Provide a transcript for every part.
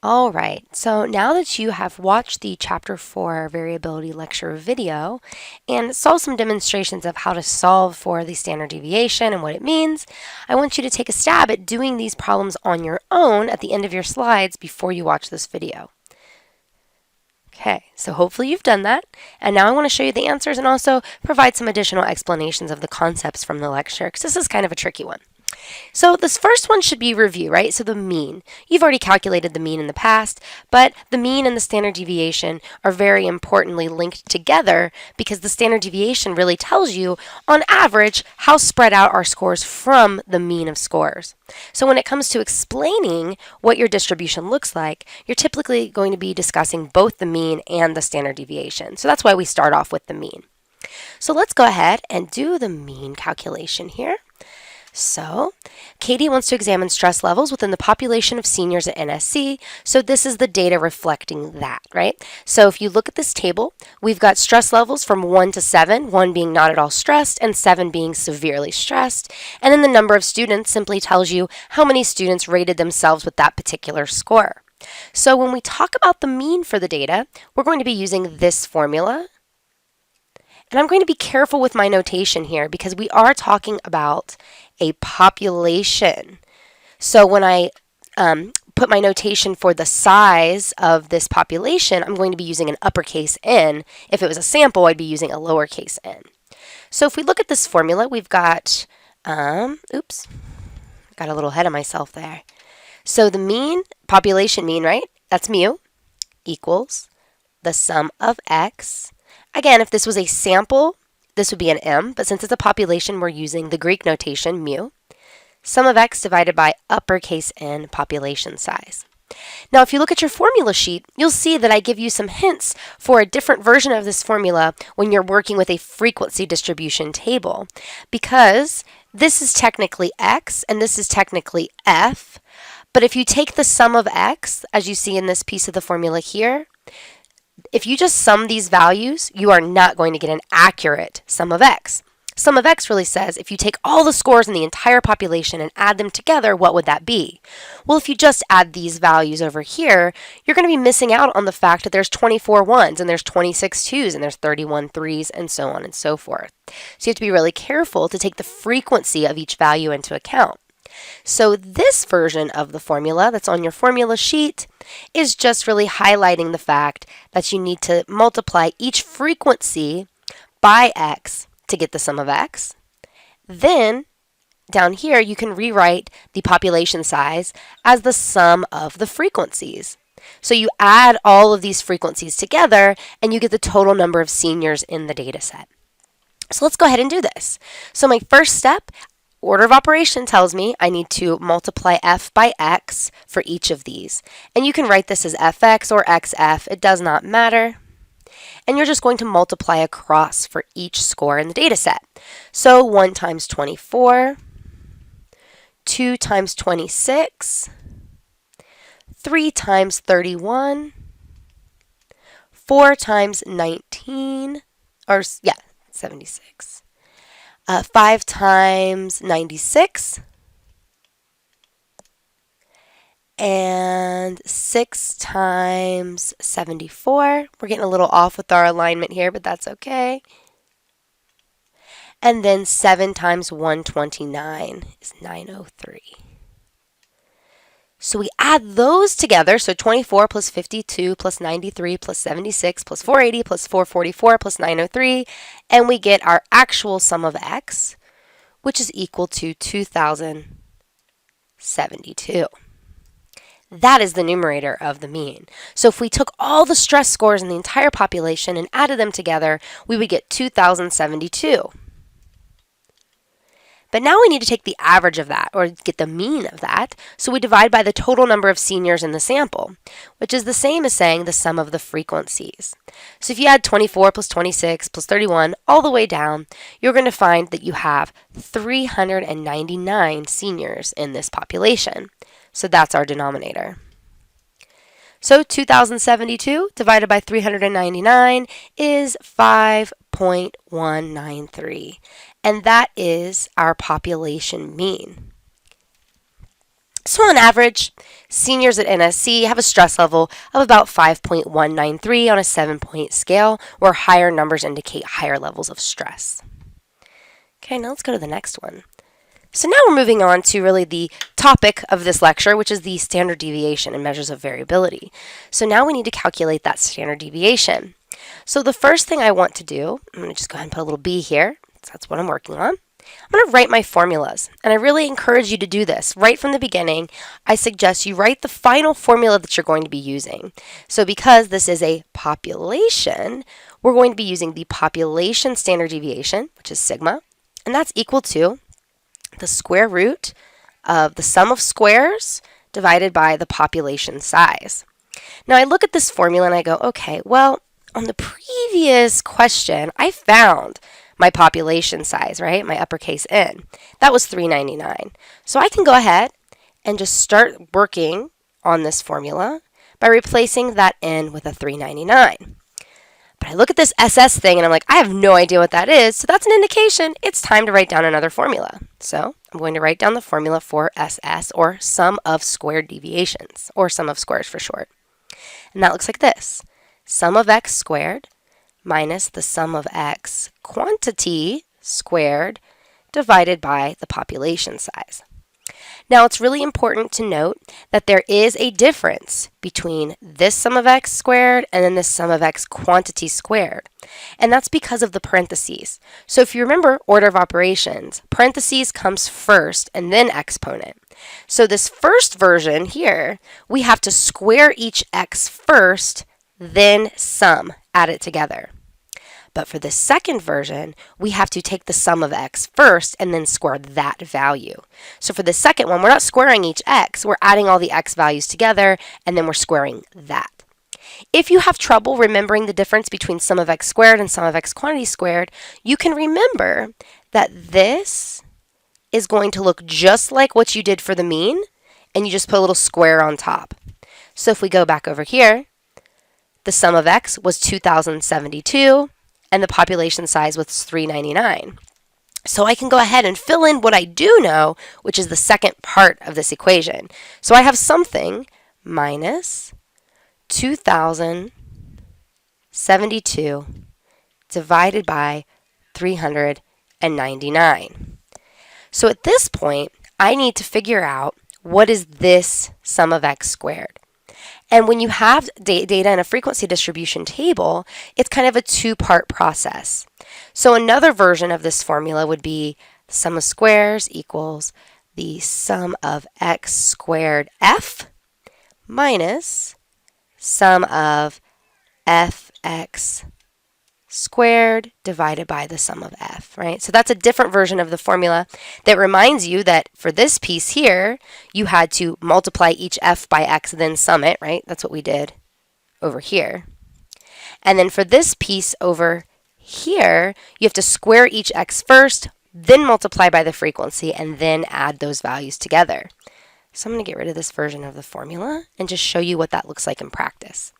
All right, so now that you have watched the Chapter 4 variability lecture video and saw some demonstrations of how to solve for the standard deviation and what it means, I want you to take a stab at doing these problems on your own at the end of your slides before you watch this video. Okay, so hopefully you've done that, and now I want to show you the answers and also provide some additional explanations of the concepts from the lecture, because this is kind of a tricky one. So this first one should be review, right? So the mean. You've already calculated the mean in the past, but the mean and the standard deviation are very importantly linked together because the standard deviation really tells you, on average, how spread out our scores from the mean of scores. So when it comes to explaining what your distribution looks like, you're typically going to be discussing both the mean and the standard deviation. So that's why we start off with the mean. So let's go ahead and do the mean calculation here. So, Katie wants to examine stress levels within the population of seniors at NSC. So this is the data reflecting that, right? So if you look at this table, we've got stress levels from 1 to 7, 1 being not at all stressed and 7 being severely stressed. And then the number of students simply tells you how many students rated themselves with that particular score. So when we talk about the mean for the data, we're going to be using this formula. And I'm going to be careful with my notation here because we are talking about a population. So when I put my notation for the size of this population, I'm going to be using an uppercase N. If it was a sample, I'd be using a lowercase n. So if we look at this formula, we've got, oops, got a little ahead of myself there. So the mean, population mean, right? That's mu, equals the sum of x. Again, if this was a sample, this would be an m, but since it's a population, we're using the Greek notation mu. Sum of x divided by uppercase N population size. Now, if you look at your formula sheet, you'll see that I give you some hints for a different version of this formula when you're working with a frequency distribution table, because this is technically x and this is technically f, but if you take the sum of x, as you see in this piece of the formula here, if you just sum these values, you are not going to get an accurate sum of x. Sum of x really says if you take all the scores in the entire population and add them together, what would that be? Well, if you just add these values over here, you're going to be missing out on the fact that there's 24 ones and there's 26 twos and there's 31 threes and so on and so forth. So you have to be really careful to take the frequency of each value into account. So this version of the formula that's on your formula sheet is just really highlighting the fact that you need to multiply each frequency by x to get the sum of x. Then down here you can rewrite the population size as the sum of the frequencies. So you add all of these frequencies together and you get the total number of seniors in the data set. So let's go ahead and do this. So my first step, order of operation tells me I need to multiply f by x for each of these. And you can write this as fx or xf, it does not matter. And you're just going to multiply across for each score in the data set. So 1 times 24, 2 times 26, 3 times 31, 4 times 19, or yeah, 76. 5 times 96, and 6 times 74. We're getting a little off with our alignment here, but that's okay. And then 7 times 129 is 903. So we add those together, so 24 plus 52 plus 93 plus 76 plus 480 plus 444 plus 903, and we get our actual sum of x, which is equal to 2072. That is the numerator of the mean. So if we took all the stress scores in the entire population and added them together, we would get 2072. But now we need to take the average of that, or get the mean of that, so we divide by the total number of seniors in the sample, which is the same as saying the sum of the frequencies. So if you add 24 plus 26 plus 31 all the way down, you're going to find that you have 399 seniors in this population. So that's our denominator. So 2072 divided by 399 is 5.193. And that is our population mean. So on average, seniors at NSC have a stress level of about 5.193 on a 7-point scale, where higher numbers indicate higher levels of stress. Okay, now let's go to the next one. So now we're moving on to really the topic of this lecture, which is the standard deviation and measures of variability. So now we need to calculate that standard deviation. So the first thing I want to do, I'm going to just go ahead and put a little b here. So that's what I'm working on. I'm going to write my formulas, and I really encourage you to do this. Right from the beginning, I suggest you write the final formula that you're going to be using. So because this is a population, we're going to be using the population standard deviation, which is sigma, and that's equal to the square root of the sum of squares divided by the population size. Now I look at this formula and I go, okay, well, on the previous question, I found my population size, right? My uppercase N. That was 399. So I can go ahead and just start working on this formula by replacing that N with a 399. But I look at this SS thing and I'm like, I have no idea what that is. So that's an indication it's time to write down another formula. So I'm going to write down the formula for SS, or sum of squared deviations, or sum of squares for short. And that looks like this. Sum of x squared minus the sum of x quantity squared divided by the population size. Now it's really important to note that there is a difference between this sum of x squared and then this sum of x quantity squared. And that's because of the parentheses. So if you remember order of operations, parentheses comes first and then exponent. So this first version here, we have to square each x first, then sum, add it together. But for the second version, we have to take the sum of x first and then square that value. So for the second one, we're not squaring each x, we're adding all the x values together and then we're squaring that. If you have trouble remembering the difference between sum of x squared and sum of x quantity squared, you can remember that this is going to look just like what you did for the mean, and you just put a little square on top. So if we go back over here, the sum of x was 2,072, and the population size was 399. So I can go ahead and fill in what I do know, which is the second part of this equation. So I have something minus 2,072 divided by 399. So at this point, I need to figure out what is this sum of x squared. And when you have data in a frequency distribution table, it's kind of a two-part process. So another version of this formula would be the sum of squares equals the sum of x squared f minus sum of fx squared divided by the sum of f, right? So that's a different version of the formula that reminds you that for this piece here, you had to multiply each f by x, then sum it, right? That's what we did over here. And then for this piece over here, you have to square each x first, then multiply by the frequency, and then add those values together. So I'm going to get rid of this version of the formula and just show you what that looks like in practice.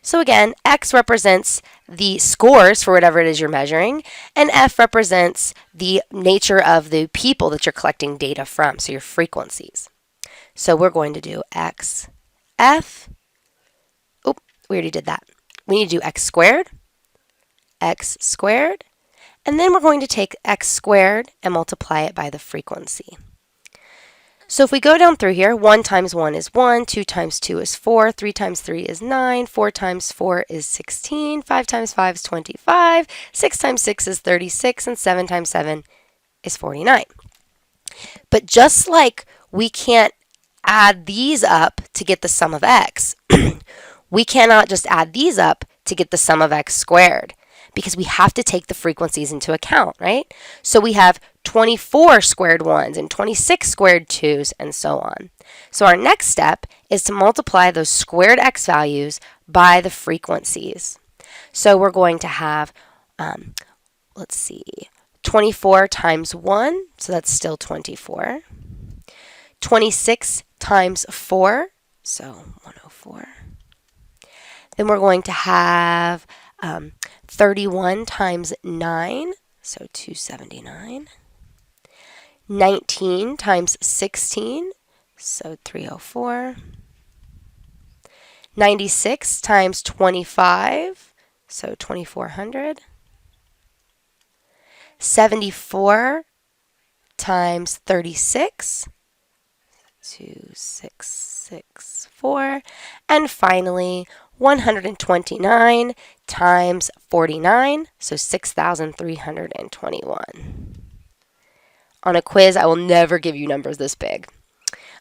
So again, x represents the scores for whatever it is you're measuring, and f represents the nature of the people that you're collecting data from, so your frequencies. So we're going to do x, f, oh, we already did that. We need to do x squared, and then we're going to take x squared and multiply it by the frequency. So if we go down through here, 1 times 1 is 1, 2 times 2 is 4, 3 times 3 is 9, 4 times 4 is 16, 5 times 5 is 25, 6 times 6 is 36, and 7 times 7 is 49. But just like we can't add these up to get the sum of x, we cannot just add these up to get the sum of x squared, because we have to take the frequencies into account, right? So we have 24 squared 1s and 26 squared 2s and so on. So our next step is to multiply those squared x values by the frequencies. So we're going to have, let's see, 24 times 1, so that's still 24. 26 times 4, so 104. Then we're going to have 31 times 9, so 279. 19 times 16, So 304. 96 times 25, so 2400. 74 times 36, 2664. And finally, 129 times 49, so 6,321. On a quiz, I will never give you numbers this big.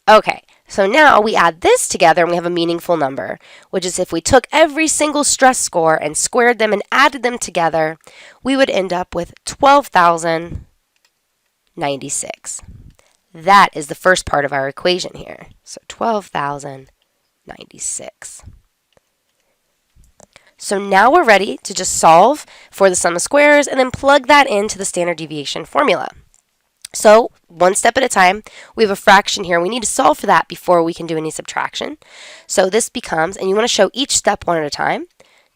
Okay, so now we add this together and we have a meaningful number, which is if we took every single stress score and squared them and added them together, we would end up with 12,096. That is the first part of our equation here. So 12,096. So now we're ready to just solve for the sum of squares and then plug that into the standard deviation formula. So one step at a time, we have a fraction here. We need to solve for that before we can do any subtraction. So this becomes, and you want to show each step one at a time,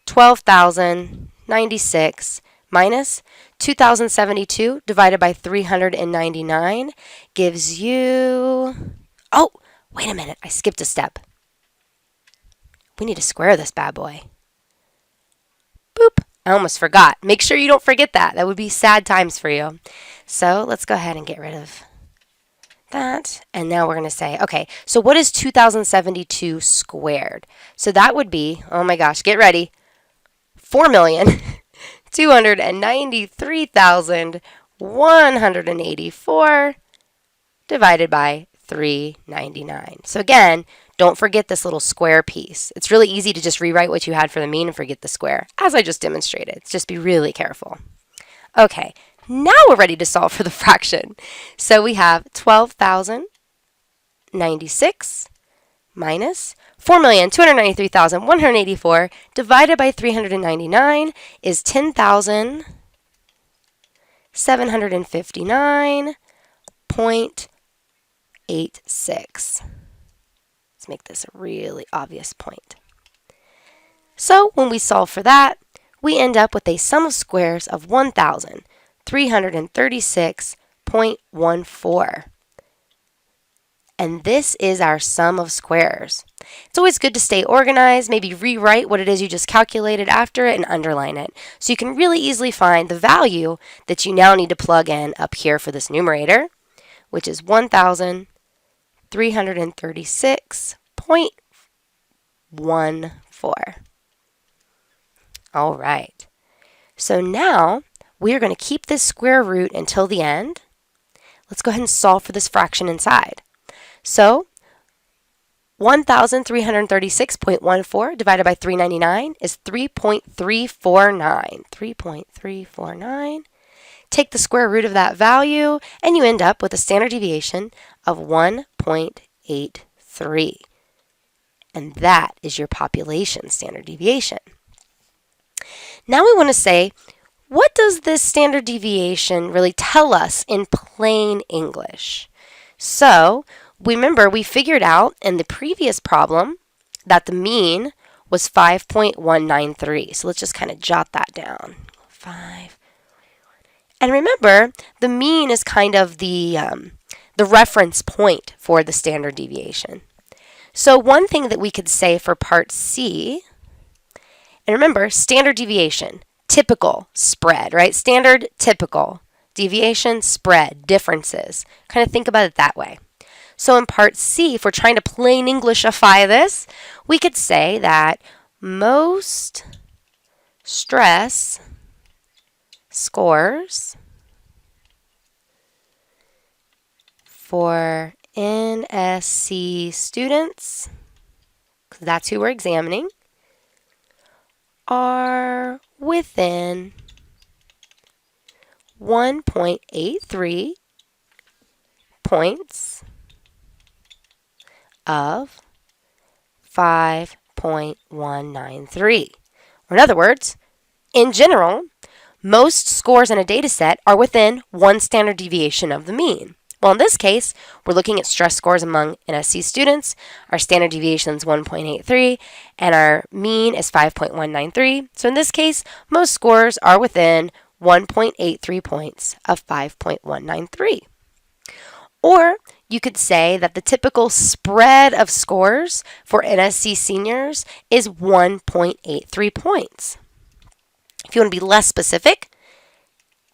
12,096 minus 2,072 divided by 399 gives you, oh, wait a minute, I skipped a step. We need to square this bad boy. Boop. I almost forgot. Make sure you don't forget that. That would be sad times for you. So let's go ahead and get rid of that. And now we're going to say, okay, so what is 2072 squared? So that would be, oh my gosh, get ready, 4,293,184 divided by 399. So again, don't forget this little square piece. It's really easy to just rewrite what you had for the mean and forget the square, as I just demonstrated. Just be really careful. Okay, now we're ready to solve for the fraction. So we have 12,096 minus 4,293,184 divided by 399 is 10,759.86. Let's make this a really obvious point. So when we solve for that, we end up with a sum of squares of 1,336.14. And this is our sum of squares. It's always good to stay organized, maybe rewrite what it is you just calculated after it and underline it. So you can really easily find the value that you now need to plug in up here for this numerator, which is 1,336.14. All right. So now we are going to keep this square root until the end. Let's go ahead and solve for this fraction inside. So 1,336.14 divided by 399 is 3.349. 3.349. Take the square root of that value, and you end up with a standard deviation of 1.83. And that is your population standard deviation. Now we want to say, what does this standard deviation really tell us in plain English? So remember, we figured out in the previous problem that the mean was 5.193. So let's just kind of jot that down. 5. And remember, the mean is kind of the reference point for the standard deviation. So one thing that we could say for part C, and remember, standard deviation, typical, spread, right? Standard, typical, deviation, spread, differences. Kind of think about it that way. So in part C, if we're trying to plain Englishify this, we could say that most stress scores for NSC students, because that's who we're examining, are within 1.83 points of 5.193. Or in other words, in general, most scores in a data set are within one standard deviation of the mean. Well, in this case, we're looking at stress scores among NSC students. Our standard deviation is 1.83, and our mean is 5.193. So in this case, most scores are within 1.83 points of 5.193. Or you could say that the typical spread of scores for NSC seniors is 1.83 points. If you want to be less specific,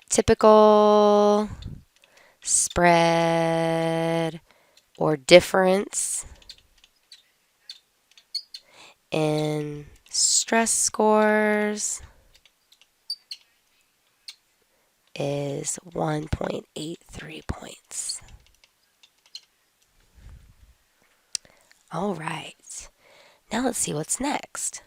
typical spread or difference in stress scores is 1.83 points. All right, now let's see what's next.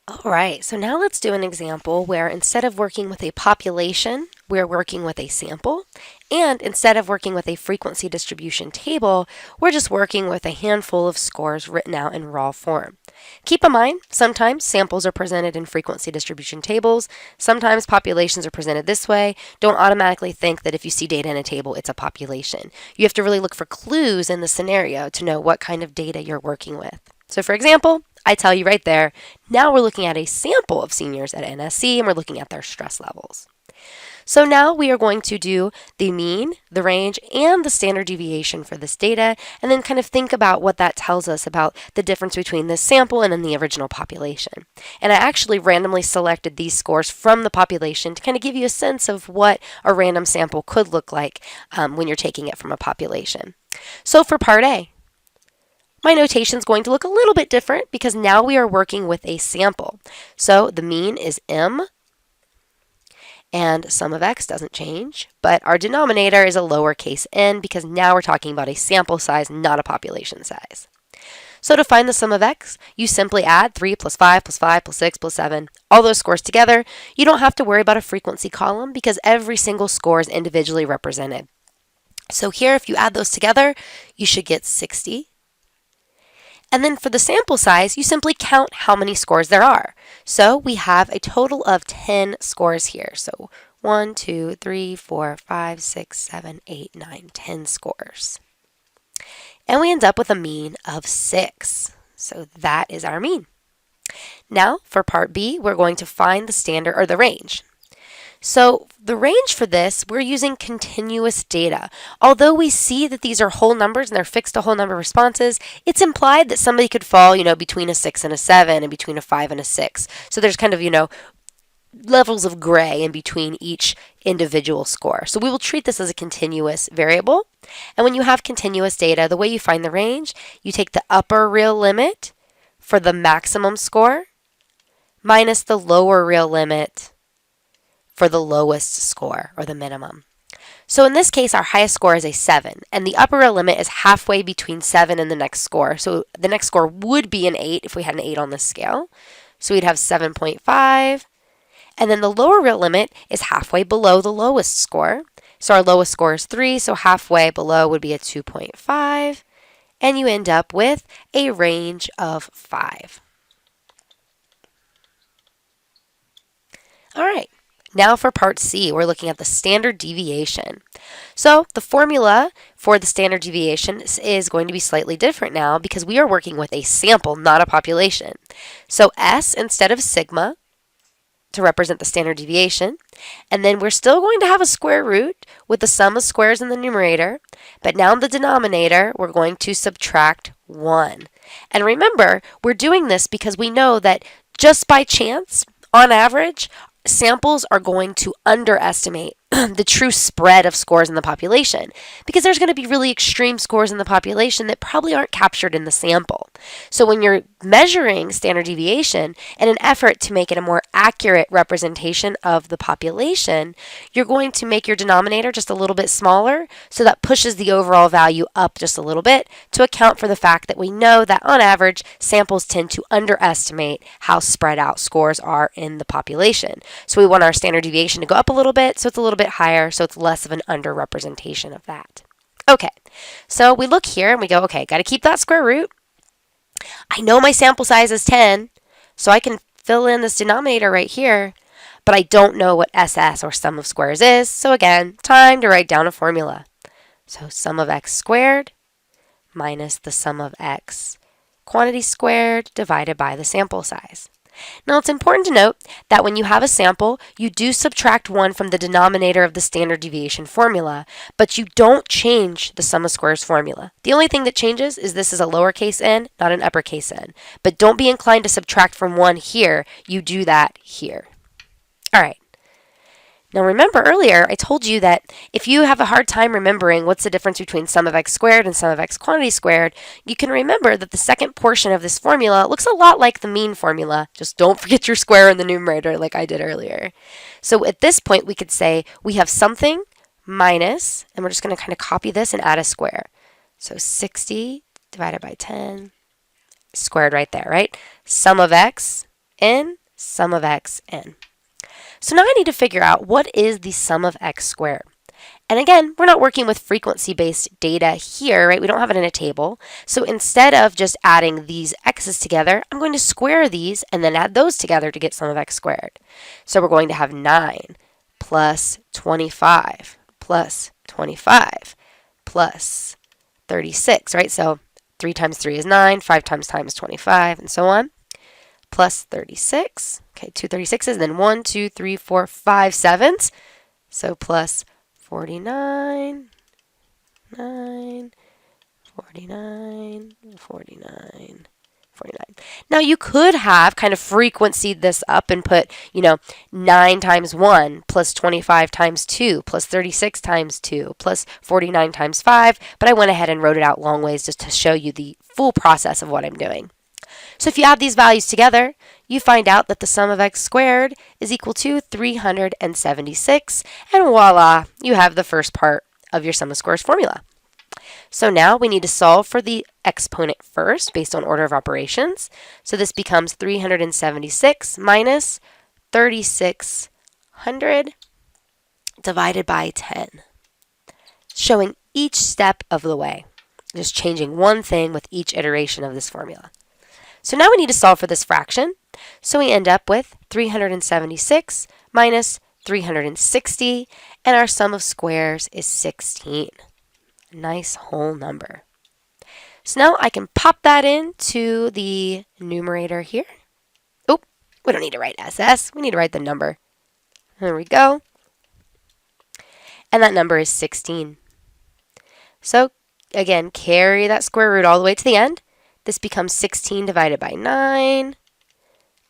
All right, so now let's do an example where instead of working with a population, we're working with a sample. And instead of working with a frequency distribution table, we're just working with a handful of scores written out in raw form. Keep in mind, sometimes samples are presented in frequency distribution tables. Sometimes populations are presented this way. Don't automatically think that if you see data in a table, it's a population. You have to really look for clues in the scenario to know what kind of data you're working with. So for example, I tell you right there, now we're looking at a sample of seniors at NSC and we're looking at their stress levels. So now we are going to do the mean, the range, and the standard deviation for this data, and then kind of think about what that tells us about the difference between this sample and then the original population. And I actually randomly selected these scores from the population to kind of give you a sense of what a random sample could look like when you're taking it from a population. So for part A, my notation is going to look a little bit different because now we are working with a sample. So the mean is M, and sum of x doesn't change, but our denominator is a lowercase n because now we're talking about a sample size, not a population size. So to find the sum of x, you simply add 3 plus 5 plus 5 plus 6 plus 7, all those scores together. You don't have to worry about a frequency column because every single score is individually represented. So here, if you add those together, you should get 60. And then for the sample size, you simply count how many scores there are. So we have a total of 10 scores here. So 1, 2, 3, 4, 5, 6, 7, 8, 9, 10 scores. And we end up with a mean of 6. So that is our mean. Now for part B, we're going to find the standard or the range. So the range for this, we're using continuous data. Although we see that these are whole numbers and they're fixed to whole number responses, it's implied that somebody could fall, between a 6 and a 7 and between a 5 and a 6. So there's kind of, levels of gray in between each individual score. So we will treat this as a continuous variable. And when you have continuous data, the way you find the range, you take the upper real limit for the maximum score minus the lower real limit for the lowest score, or the minimum. So in this case, our highest score is a 7, and the upper limit is halfway between 7 and the next score. So the next score would be an 8 if we had an 8 on this scale. So we'd have 7.5, and then the lower real limit is halfway below the lowest score. So our lowest score is 3, so halfway below would be a 2.5, and you end up with a range of 5. All right. Now for part C, we're looking at the standard deviation. So the formula for the standard deviation is going to be slightly different now because we are working with a sample, not a population. So S instead of sigma to represent the standard deviation. And then we're still going to have a square root with the sum of squares in the numerator. But now in the denominator, we're going to subtract 1. And remember, we're doing this because we know that just by chance, on average, samples are going to underestimate the true spread of scores in the population because there's going to be really extreme scores in the population that probably aren't captured in the sample. So when you're measuring standard deviation in an effort to make it a more accurate representation of the population, you're going to make your denominator just a little bit smaller so that pushes the overall value up just a little bit to account for the fact that we know that on average samples tend to underestimate how spread out scores are in the population. So we want our standard deviation to go up a little bit so it's a little bit higher, so it's less of an underrepresentation of that. Okay, so we look here and we go, okay, got to keep that square root. I know my sample size is 10, so I can fill in this denominator right here, but I don't know what SS or sum of squares is, so again, time to write down a formula. So sum of x squared minus the sum of x quantity squared divided by the sample size. Now, it's important to note that when you have a sample, you do subtract 1 from the denominator of the standard deviation formula, but you don't change the sum of squares formula. The only thing that changes is this is a lowercase n, not an uppercase n. But don't be inclined to subtract from 1 here. You do that here. All right. Now remember earlier I told you that if you have a hard time remembering what's the difference between sum of x squared and sum of x quantity squared, you can remember that the second portion of this formula looks a lot like the mean formula. Just don't forget your square in the numerator like I did earlier. So at this point we could say we have something minus, and we're just going to kind of copy this and add a square. So 60 divided by 10 squared right there, right? Sum of x n, sum of x n. So now I need to figure out what is the sum of x squared. And again, we're not working with frequency-based data here, right? We don't have it in a table. So instead of just adding these x's together, I'm going to square these and then add those together to get sum of x squared. So we're going to have 9 plus 25 plus 25 plus 36, right? So 3 times 3 is 9, 5 times time is 25, and so on. Plus 36. Okay, 2 36s, then 1, 2, 3, 4, 5 sevens. So plus 49, 9, 49, 49, 49. Now you could have kind of frequencied this up and put, 9 times 1 plus 25 times 2 plus 36 times 2 plus 49 times 5, but I went ahead and wrote it out long ways just to show you the full process of what I'm doing. So if you add these values together, you find out that the sum of x squared is equal to 376, and voila, you have the first part of your sum of squares formula. So now we need to solve for the exponent first based on order of operations. So this becomes 376 minus 3600 divided by 10, showing each step of the way, just changing one thing with each iteration of this formula. So now we need to solve for this fraction. So we end up with 376 minus 360, and our sum of squares is 16. Nice whole number. So now I can pop that into the numerator here. Oh, we don't need to write SS. We need to write the number. There we go. And that number is 16. So again, carry that square root all the way to the end. This becomes 16 divided by 9,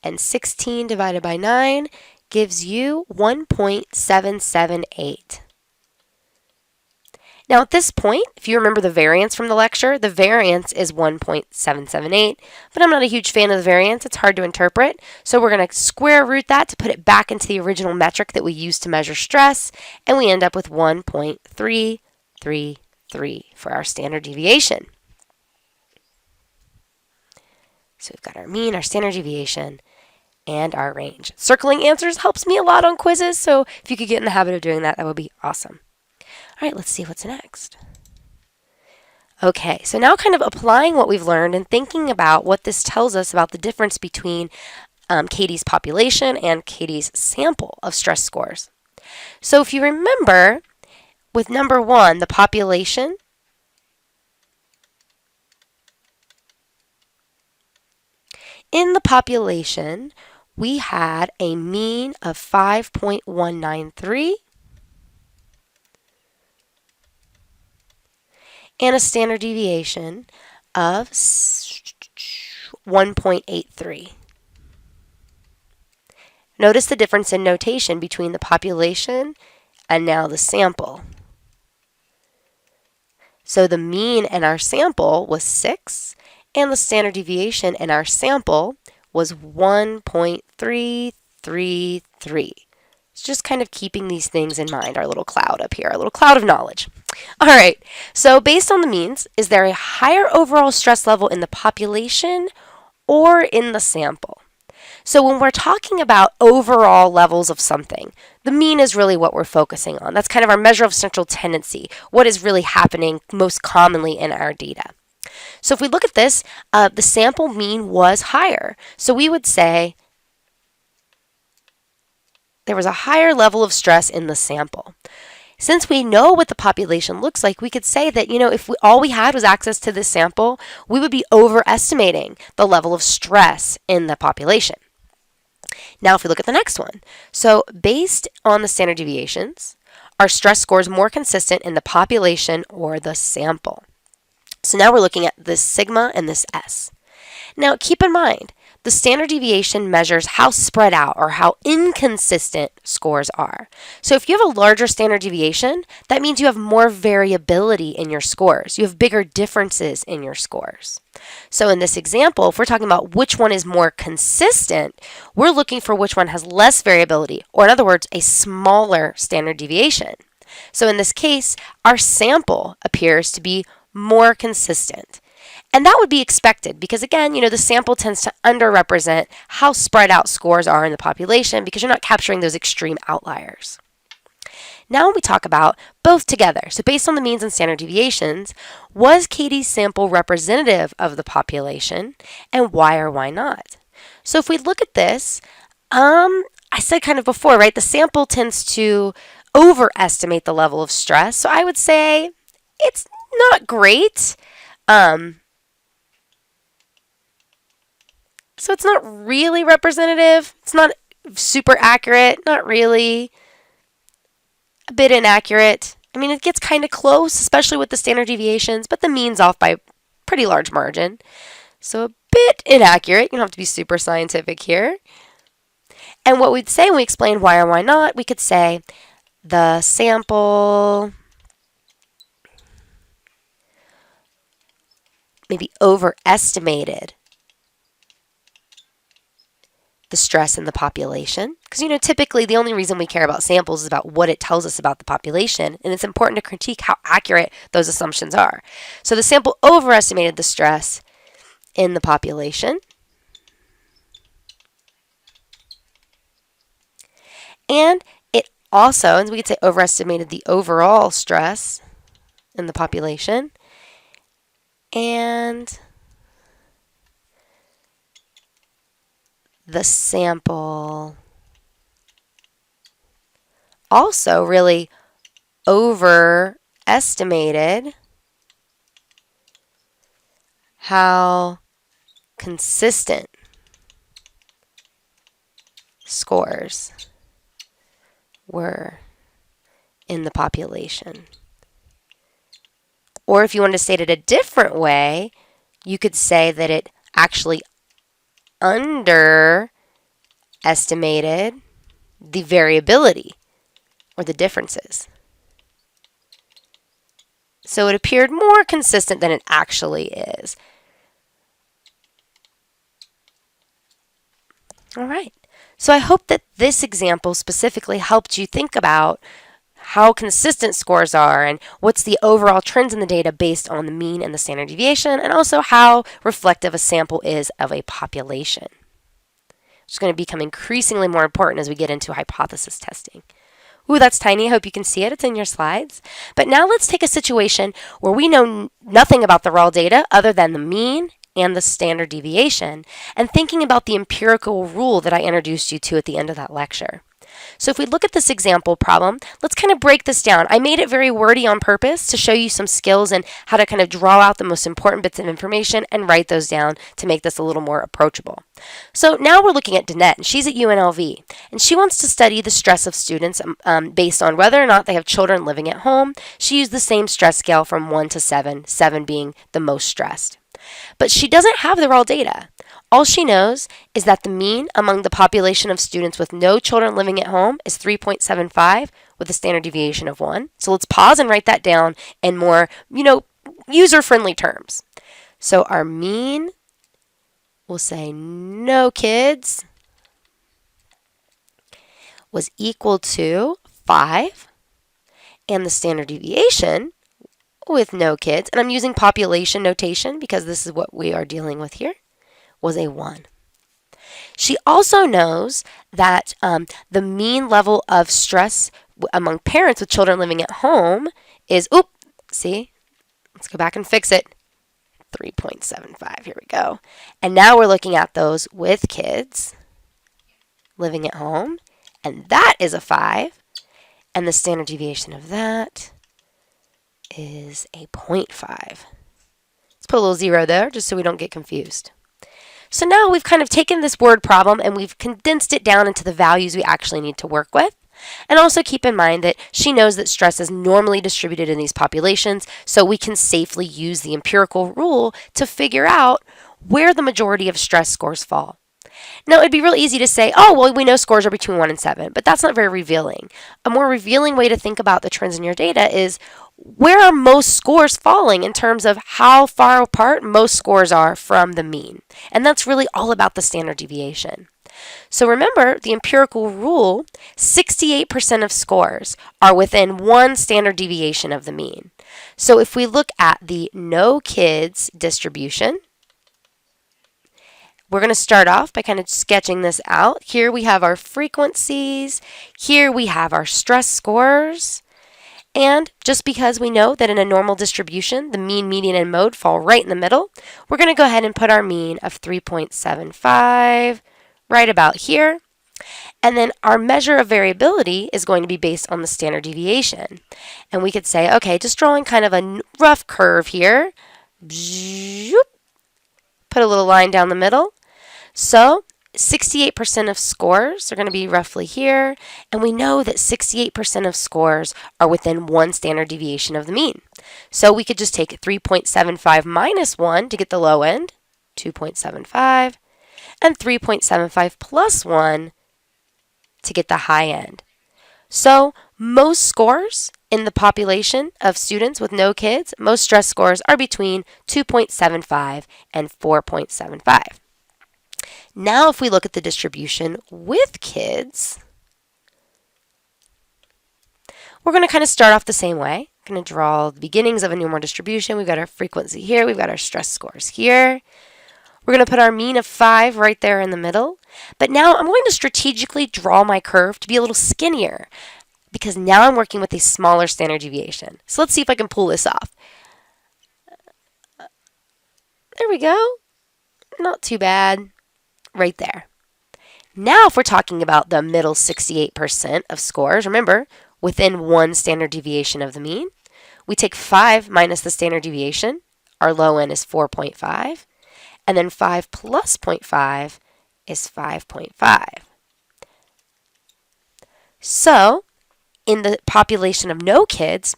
and 16 divided by 9 gives you 1.778. Now at this point, if you remember the variance from the lecture, the variance is 1.778, but I'm not a huge fan of the variance. It's hard to interpret, so we're going to square root that to put it back into the original metric that we used to measure stress, and we end up with 1.333 for our standard deviation. So we've got our mean, our standard deviation, and our range. Circling answers helps me a lot on quizzes, so if you could get in the habit of doing that, that would be awesome. All right, let's see what's next. Okay, so now kind of applying what we've learned and thinking about what this tells us about the difference between Katie's population and Katie's sample of stress scores. So if you remember, with number 1, the population, in the population, we had a mean of 5.193 and a standard deviation of 1.83. Notice the difference in notation between the population and now the sample. So the mean in our sample was 6, and the standard deviation in our sample was 1.333. It's just kind of keeping these things in mind, our little cloud up here, our little cloud of knowledge. All right, so based on the means, is there a higher overall stress level in the population or in the sample? So when we're talking about overall levels of something, the mean is really what we're focusing on. That's kind of our measure of central tendency, what is really happening most commonly in our data. So if we look at this, the sample mean was higher. So we would say there was a higher level of stress in the sample. Since we know what the population looks like, we could say that, if all we had was access to this sample, we would be overestimating the level of stress in the population. Now, if we look at the next one, so based on the standard deviations, are stress scores more consistent in the population or the sample? So now we're looking at this sigma and this S. Now, keep in mind, the standard deviation measures how spread out or how inconsistent scores are. So if you have a larger standard deviation, that means you have more variability in your scores. You have bigger differences in your scores. So in this example, if we're talking about which one is more consistent, we're looking for which one has less variability, or in other words, a smaller standard deviation. So in this case, our sample appears to be more consistent. And that would be expected because, again, the sample tends to underrepresent how spread out scores are in the population because you're not capturing those extreme outliers. Now we talk about both together. So based on the means and standard deviations, was Katie's sample representative of the population, and why or why not? So if we look at this, I said kind of before, right, the sample tends to overestimate the level of stress. So I would say it's not great. So it's not really representative. It's not super accurate, not really. A bit inaccurate. I mean, it gets kind of close, especially with the standard deviations, but the mean's off by a pretty large margin. So a bit inaccurate. You don't have to be super scientific here. And what we'd say when we explain why or why not, we could say the sample maybe overestimated the stress in the population. Because, typically the only reason we care about samples is about what it tells us about the population, and it's important to critique how accurate those assumptions are. So the sample overestimated the stress in the population. And it also, and we could say overestimated the overall stress in the population. And the sample also really overestimated how consistent scores were in the population. Or if you want to state it a different way, you could say that it actually underestimated the variability or the differences. So it appeared more consistent than it actually is. All right. So I hope that this example specifically helped you think about how consistent scores are and what's the overall trends in the data based on the mean and the standard deviation, and also how reflective a sample is of a population. It's going to become increasingly more important as we get into hypothesis testing. Ooh, that's tiny. I hope you can see it. It's in your slides. But now let's take a situation where we know nothing about the raw data other than the mean and the standard deviation, and thinking about the empirical rule that I introduced you to at the end of that lecture. So if we look at this example problem, let's kind of break this down. I made it very wordy on purpose to show you some skills and how to kind of draw out the most important bits of information and write those down to make this a little more approachable. So now we're looking at Danette, and she's at UNLV, and she wants to study the stress of students based on whether or not they have children living at home. She used the same stress scale from 1 to 7, 7 being the most stressed. But she doesn't have the raw data. All she knows is that the mean among the population of students with no children living at home is 3.75 with a standard deviation of 1. So let's pause and write that down in more, user-friendly terms. So our mean, we'll say no kids, was equal to 5. And the standard deviation with no kids, and I'm using population notation because this is what we are dealing with here, was a 1. She also knows that the mean level of stress among parents with children living at home is, let's go back and fix it, 3.75, here we go. And now we're looking at those with kids living at home, and that is a 5, and the standard deviation of that is a 0.5. Let's put a little 0 there just so we don't get confused. So now we've kind of taken this word problem and we've condensed it down into the values we actually need to work with. And also keep in mind that she knows that stress is normally distributed in these populations, so we can safely use the empirical rule to figure out where the majority of stress scores fall. Now, it'd be real easy to say, oh, well, we know scores are between 1 and 7, but that's not very revealing. A more revealing way to think about the trends in your data is where are most scores falling in terms of how far apart most scores are from the mean. And that's really all about the standard deviation. So remember, the empirical rule, 68% of scores are within one standard deviation of the mean. So if we look at the no kids distribution, we're going to start off by kind of sketching this out. Here we have our frequencies. Here we have our stress scores. And just because we know that in a normal distribution, the mean, median, and mode fall right in the middle, we're going to go ahead and put our mean of 3.75 right about here. And then our measure of variability is going to be based on the standard deviation. And we could say, okay, just drawing kind of a rough curve here. Put a little line down the middle. So 68% of scores are going to be roughly here, and we know that 68% of scores are within one standard deviation of the mean. So we could just take 3.75 minus 1 to get the low end, 2.75, and 3.75 plus 1 to get the high end. So most scores in the population of students with no kids, most stress scores are between 2.75 and 4.75. Now if we look at the distribution with kids, we're going to kind of start off the same way. I'm going to draw the beginnings of a normal distribution. We've got our frequency here. We've got our stress scores here. We're going to put our mean of 5 right there in the middle. But now I'm going to strategically draw my curve to be a little skinnier because now I'm working with a smaller standard deviation. So let's see if I can pull this off. There we go. Not too bad. Right there. Now if we're talking about the middle 68% of scores, remember, within one standard deviation of the mean, we take 5 minus the standard deviation. Our low end is 4.5. And then 5 plus 0.5 is 5.5. So in the population of no kids,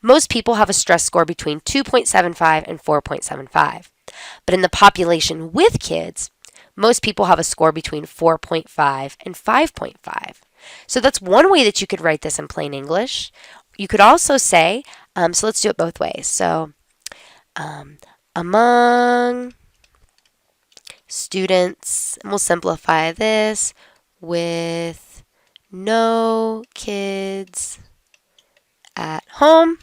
most people have a stress score between 2.75 and 4.75. But in the population with kids, most people have a score between 4.5 and 5.5. So that's one way that you could write this in plain English. You could also say, so let's do it both ways. So among students, and we'll simplify this, with no kids at home,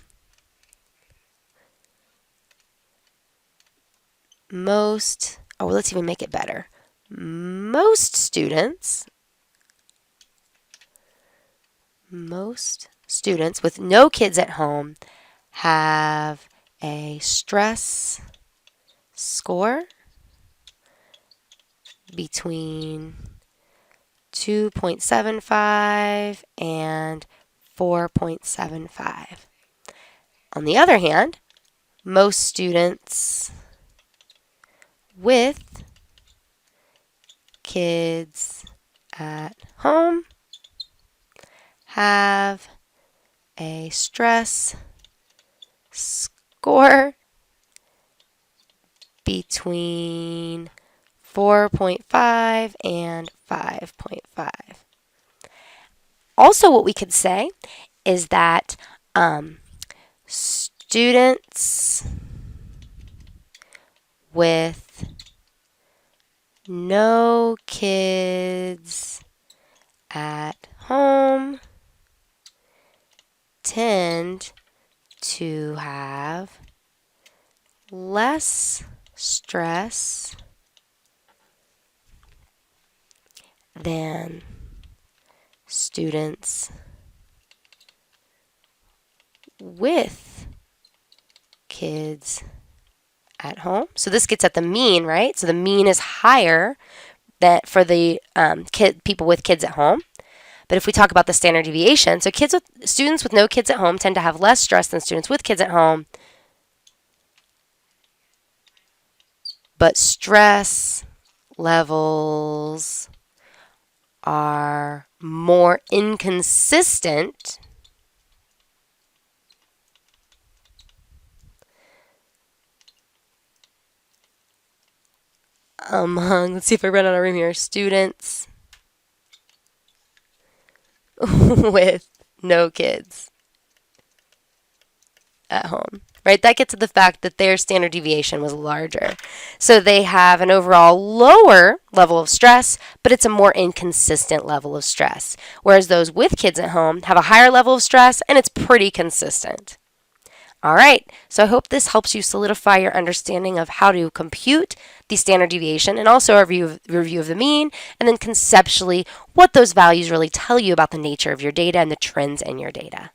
let's even make it better. Most students with no kids at home have a stress score between 2.75 and 4.75. On the other hand, most students with kids at home have a stress score between 4.5 and 5.5. Also, what we could say is that students with no kids at home tend to have less stress than students with kids at home. So this gets at the mean, right? So the mean is higher than for the people with kids at home. But if we talk about the standard deviation, so students with no kids at home tend to have less stress than students with kids at home. But stress levels are more inconsistent among, let's see if I run out of room here, students with no kids at home, right? That gets to the fact that their standard deviation was larger. So they have an overall lower level of stress, but it's a more inconsistent level of stress. Whereas those with kids at home have a higher level of stress and it's pretty consistent. All right, so I hope this helps you solidify your understanding of how to compute the standard deviation and also a review of the mean, and then conceptually what those values really tell you about the nature of your data and the trends in your data.